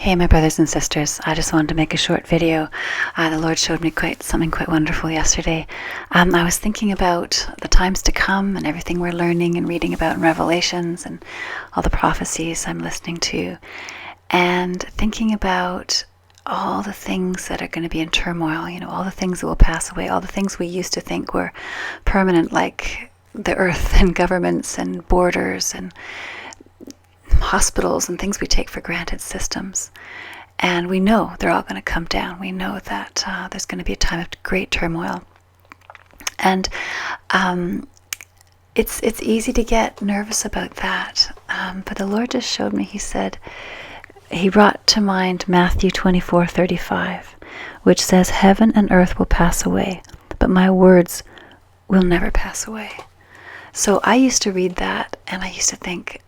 Hey, my brothers and sisters, I just wanted to make a short video. The Lord showed me something quite wonderful yesterday. I was thinking about the times to come and everything we're learning and reading about in Revelations and all the prophecies I'm listening to, and thinking about all the things that are going to be in turmoil, all the things that will pass away, all the things we used to think were permanent, like the earth and governments and borders and hospitals and things we take for granted, systems. And we know they're all going to come down. We know that there's going to be a time of great turmoil. And it's easy to get nervous about that. But the Lord just showed me, He brought to mind Matthew 24:35, which says, "Heaven and earth will pass away, but my words will never pass away." So I used to read that and I used to think,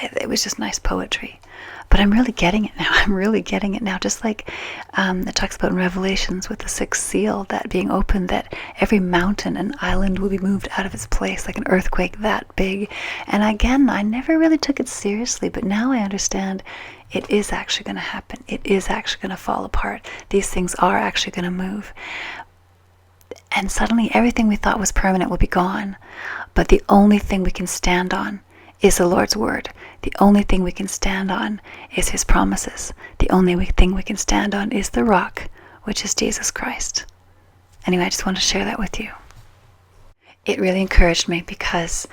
it was just nice poetry, but I'm really getting it now. I'm really getting it now. Just like it talks about in Revelations with the sixth seal, that being opened, that every mountain and island will be moved out of its place, like an earthquake that big. And again, I never really took it seriously, but now I understand it is actually going to happen. It is actually going to fall apart. These things are actually going to move. And suddenly everything we thought was permanent will be gone. But the only thing we can stand on is the Lord's word. The only thing we can stand on is His promises. The only thing we can stand on is the rock, which is Jesus Christ. Anyway, I just wanted to share that with you. It really encouraged me because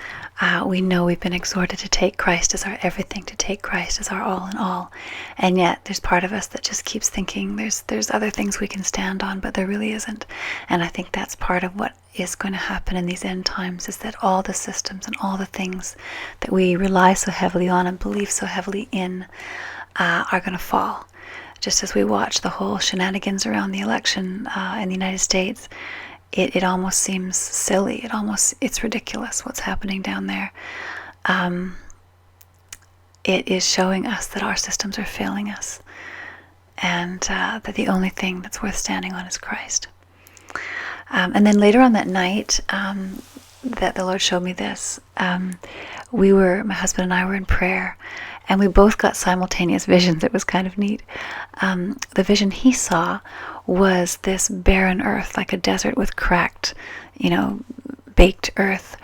we know we've been exhorted to take Christ as our everything, to take Christ as our all in all. And yet there's part of us that just keeps thinking there's other things we can stand on, but there really isn't. And I think that's part of what is going to happen in these end times, is that all the systems and all the things that we rely so heavily on and believe so heavily in are going to fall. Just as we watch the whole shenanigans around the election in the United States, it almost seems silly. It's ridiculous what's happening down there. It is showing us that our systems are failing us, and that the only thing that's worth standing on is Christ. And then later on that night, that the Lord showed me this, my husband and I were in prayer, and we both got simultaneous visions. It was kind of neat. The vision he saw was this barren earth, like a desert with cracked, baked earth.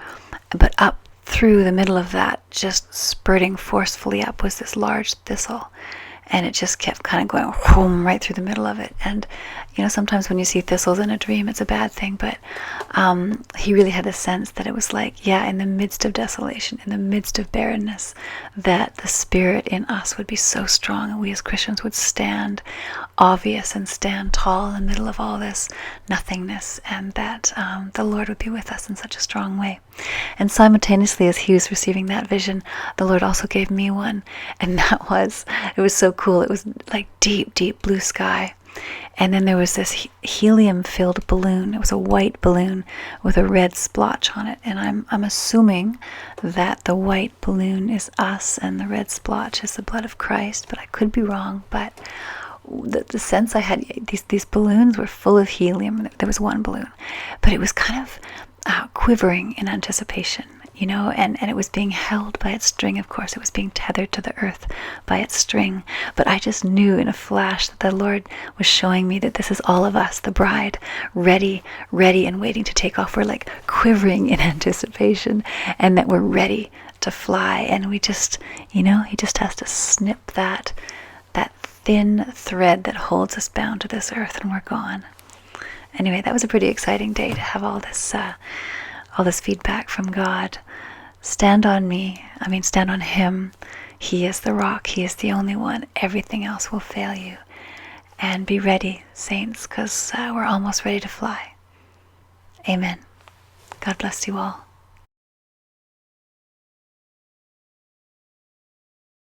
But up through the middle of that, just spurting forcefully up, was this large thistle. And it just kept kind of going whoom, right through the middle of it. And, sometimes when you see thistles in a dream, it's a bad thing. But he really had the sense that it was like, in the midst of desolation, in the midst of barrenness, that the Spirit in us would be so strong, and we as Christians would stand obvious and stand tall in the middle of all this nothingness, and that the Lord would be with us in such a strong way. And simultaneously, as he was receiving that vision, the Lord also gave me one. And it was so cool. It was like deep, deep blue sky. And then there was this helium-filled balloon. It was a white balloon with a red splotch on it. And I'm assuming that the white balloon is us and the red splotch is the blood of Christ. But I could be wrong. But the sense I had, these balloons were full of helium. There was one balloon. But it was kind of quivering in anticipation. And it was being held by its string. Of course, it was being tethered to the earth by its string. But I just knew in a flash that the Lord was showing me that this is all of us, the bride, ready and waiting to take off. We're like quivering in anticipation, and that we're ready to fly. And we just, He just has to snip that thin thread that holds us bound to this earth, and we're gone. Anyway, that was a pretty exciting day to have all this feedback from God. Stand on me. Stand on Him. He is the rock. He is the only one. Everything else will fail you. And be ready, saints, because we're almost ready to fly. Amen. God bless you all.